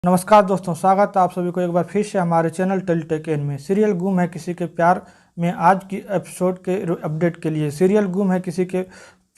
नमस्कार दोस्तों, स्वागत है आप सभी को एक बार फिर से हमारे चैनल टेलीटेक एन में। सीरियल गुम है किसी के प्यार में आज की एपिसोड के अपडेट के लिए। सीरियल गुम है किसी के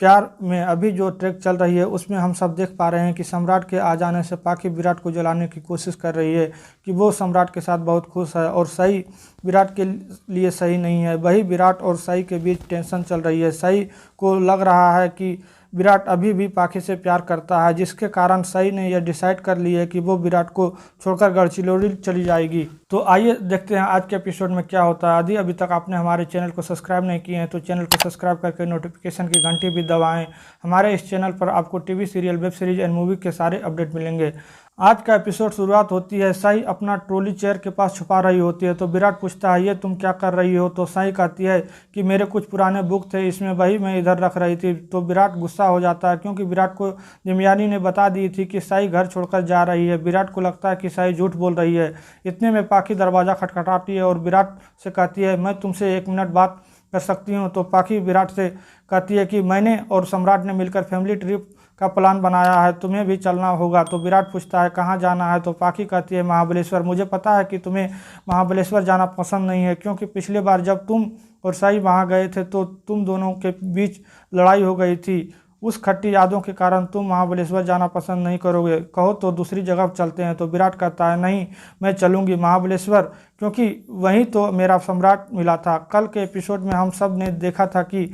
प्यार में अभी जो ट्रैक चल रही है उसमें हम सब देख पा रहे हैं कि सम्राट के आ जाने से पाखी विराट को जलाने की कोशिश कर रही है कि वो सम्राट के साथ बहुत खुश है और सही विराट के लिए सही नहीं है। वही विराट और सही के बीच टेंशन चल रही है। सही को लग रहा है कि विराट अभी भी पाखी से प्यार करता है, जिसके कारण सही ने यह डिसाइड कर ली है कि वो विराट को छोड़कर गढ़चिरौली चली जाएगी। तो आइए देखते हैं आज के एपिसोड में क्या होता है। यदि अभी तक आपने हमारे चैनल को सब्सक्राइब नहीं किए हैं तो चैनल को सब्सक्राइब करके नोटिफिकेशन की घंटी भी दबाएं। हमारे इस चैनल पर आपको TV serial, web series and movie के सारे अपडेट मिलेंगे। आज का एपिसोड शुरुआत होती है, सही अपना ट्रॉली चेयर के पास छुपा रही होती है तो विराट पूछता है ये तुम क्या कर रही हो। तो सही कहती है कि मेरे कुछ पुराने बुक थे, इसमें वही मैं इधर रख रही थी। तो विराट गुस्सा हो जाता है क्योंकि विराट को देवयानी ने बता दी थी कि सही घर छोड़कर जा रही है। विराट को लगता है कि सही झूठ बोल रही है। इतने में पाखी दरवाज़ा खटखटाती है और विराट से कहती है मैं तुमसे 1 मिनट बात कर सकती हूँ। तो पाखी विराट से कहती है कि मैंने और सम्राट ने मिलकर फैमिली ट्रिप का प्लान बनाया है, तुम्हें भी चलना होगा। तो विराट पूछता है कहाँ जाना है। तो पाखी कहती है महाबलेश्वर। मुझे पता है कि तुम्हें महाबलेश्वर जाना पसंद नहीं है क्योंकि पिछली बार जब तुम और सही वहाँ गए थे तो तुम दोनों के बीच लड़ाई हो गई थी। उस खट्टी यादों के कारण तुम महाबलेश्वर जाना पसंद नहीं करोगे, कहो तो दूसरी जगह चलते हैं। तो विराट कहता है नहीं, मैं चलूँगी महाबलेश्वर, क्योंकि वहीं तो मेरा सम्राट मिला था। कल के एपिसोड में हम सब ने देखा था कि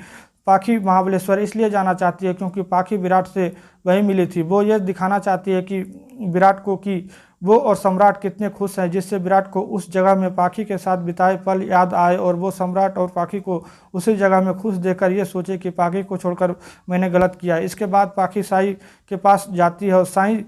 पाखी महाबलेश्वर इसलिए जाना चाहती है क्योंकि पाखी विराट से वही मिली थी। वो ये दिखाना चाहती है कि विराट को कि वो और सम्राट कितने खुश हैं, जिससे विराट को उस जगह में पाखी के साथ बिताए पल याद आए और वो सम्राट और पाखी को उसी जगह में खुश देखकर ये सोचे कि पाखी को छोड़कर मैंने गलत किया। इसके बाद पाखी साई के पास जाती है और साई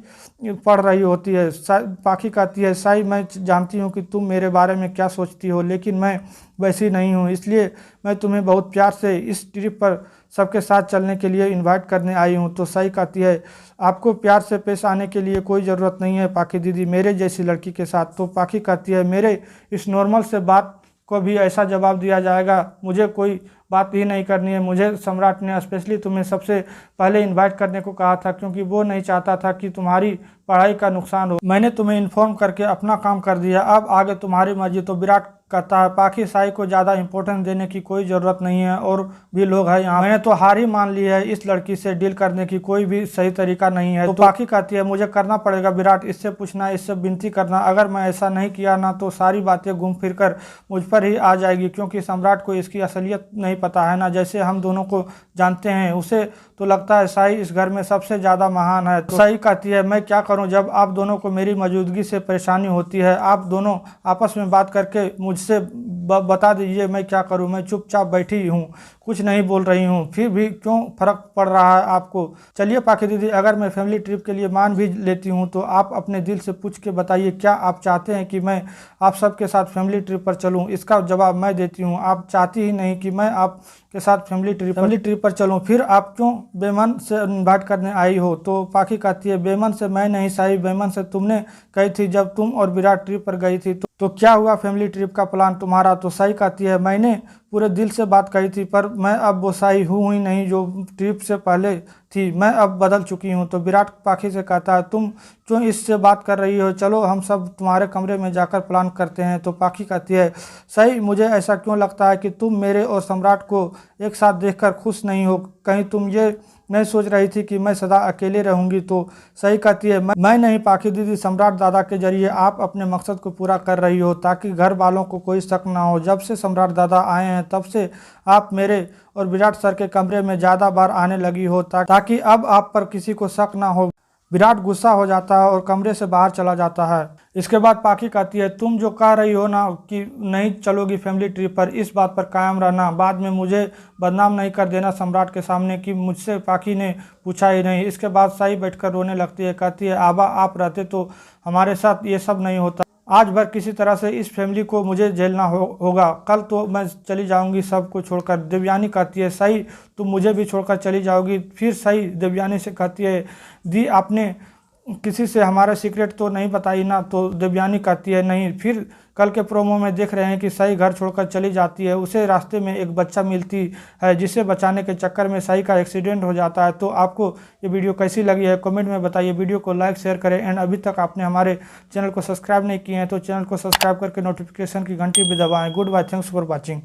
पढ़ रही होती है। पाखी कहती है साई, मैं जानती हूँ कि तुम मेरे बारे में क्या सोचती हो, लेकिन मैं वैसी नहीं हूँ, इसलिए मैं तुम्हें बहुत प्यार से इस ट्रिप पर सबके साथ चलने के लिए इनवाइट करने आई हूँ। तो सही कहती है आपको प्यार से पेश आने के लिए कोई ज़रूरत नहीं है पाखी दीदी, मेरे जैसी लड़की के साथ। तो पाखी कहती है मेरे इस नॉर्मल से बात को भी ऐसा जवाब दिया जाएगा, मुझे कोई बात ही नहीं करनी है। मुझे सम्राट ने स्पेशली तुम्हें सबसे पहले इनवाइट करने को कहा था क्योंकि वो नहीं चाहता था कि तुम्हारी पढ़ाई का नुकसान हो। मैंने तुम्हें इन्फॉर्म करके अपना काम कर दिया, अब आगे तुम्हारी मर्जी। तो विराट कहता है पाखी साई को ज़्यादा इंपॉर्टेंस देने की कोई ज़रूरत नहीं है, और भी लोग हैं यहाँ, मैंने तो हार ही मान ली है, इस लड़की से डील करने की कोई भी सही तरीका नहीं है। तो पाखी कहती है मुझे करना पड़ेगा विराट, इससे पूछना, इससे विनती करना, अगर मैं ऐसा नहीं किया ना तो सारी बातें घूम फिर कर मुझ पर ही आ जाएगी, क्योंकि सम्राट को इसकी असलियत नहीं पता है ना, जैसे हम दोनों को जानते हैं। उसे तो लगता है साई इस घर में सबसे ज़्यादा महान है। तो साई कहती है मैं क्या करूं जब आप दोनों को मेरी मौजूदगी से परेशानी होती है, आप दोनों आपस में बात करके मुझसे बता दीजिए मैं क्या करूं। मैं चुपचाप बैठी हूं, कुछ नहीं बोल रही हूं, फिर भी क्यों फर्क पड़ रहा है आपको। चलिए पाखी दीदी, अगर मैं फैमिली ट्रिप के लिए मान भी लेती हूं तो आप अपने दिल से पूछ के बताइए क्या आप चाहते हैं कि मैं आप सबके साथ फैमिली ट्रिप पर चलूं। इसका जवाब मैं देती हूं, आप चाहती ही नहीं कि मैं आप के साथ फैमिली ट्रिप पर चलूं, फिर आप क्यों बेमन से इन्वाइट करने आई हो। तो पाखी कहती है बेमन से मैं नहीं साई, बेमन से तुमने कही थी जब तुम और विराट ट्रिप पर गई थी। तो क्या हुआ फैमिली ट्रिप का प्लान तुम्हारा। तो साई कहती है मैंने पूरे दिल से बात कही थी, पर मैं अब वो साई हूँ ही नहीं जो ट्रिप से पहले थी, मैं अब बदल चुकी हूँ। तो विराट पाखी से कहता है तुम क्यों इससे बात कर रही हो, चलो हम सब तुम्हारे कमरे में जाकर प्लान करते हैं। तो पाखी कहती है सही, मुझे ऐसा क्यों लगता है कि तुम मेरे और सम्राट को एक साथ देखकर खुश नहीं हो, कहीं तुम ये नहीं सोच रही थी कि मैं सदा अकेले रहूंगी। तो सही कहती है मैं नहीं पाखी दीदी, सम्राट दादा के जरिए आप अपने मकसद को पूरा कर रही हो ताकि घर वालों को कोई शक ना हो। जब से सम्राट दादा आए हैं तब से आप मेरे और विराट सर के कमरे में ज़्यादा बार आने लगी हो ताकि अब आप पर किसी को शक ना हो। विराट गुस्सा हो जाता है और कमरे से बाहर चला जाता है। इसके बाद पाखी कहती है तुम जो कह रही हो ना कि नहीं चलोगी फैमिली ट्रिप पर, इस बात पर कायम रहना, बाद में मुझे बदनाम नहीं कर देना सम्राट के सामने कि मुझसे पाखी ने पूछा ही नहीं। इसके बाद साई बैठकर रोने लगती है, कहती है आबा आप रहते तो हमारे साथ ये सब नहीं होता, आज भर किसी तरह से इस फैमिली को मुझे झेलना होगा, कल तो मैं चली जाऊंगी सबको छोड़कर। देवयानी कहती है सही तुम मुझे भी छोड़कर चली जाओगी। फिर सही देवयानी से कहती है दी आपने किसी से हमारा सीक्रेट तो नहीं बताई ना, तो देवयानी कहती है नहीं। फिर कल के प्रोमो में देख रहे हैं कि सई घर छोड़कर चली जाती है, उसे रास्ते में एक बच्चा मिलती है जिसे बचाने के चक्कर में सई का एक्सीडेंट हो जाता है। तो आपको ये वीडियो कैसी लगी है कमेंट में बताइए। वीडियो को लाइक शेयर करें एंड अभी तक आपने हमारे चैनल को सब्सक्राइब नहीं किए हैं तो चैनल को सब्सक्राइब करके नोटिफिकेशन की घंटी भी दबाएं। Good bye, thanks for watching.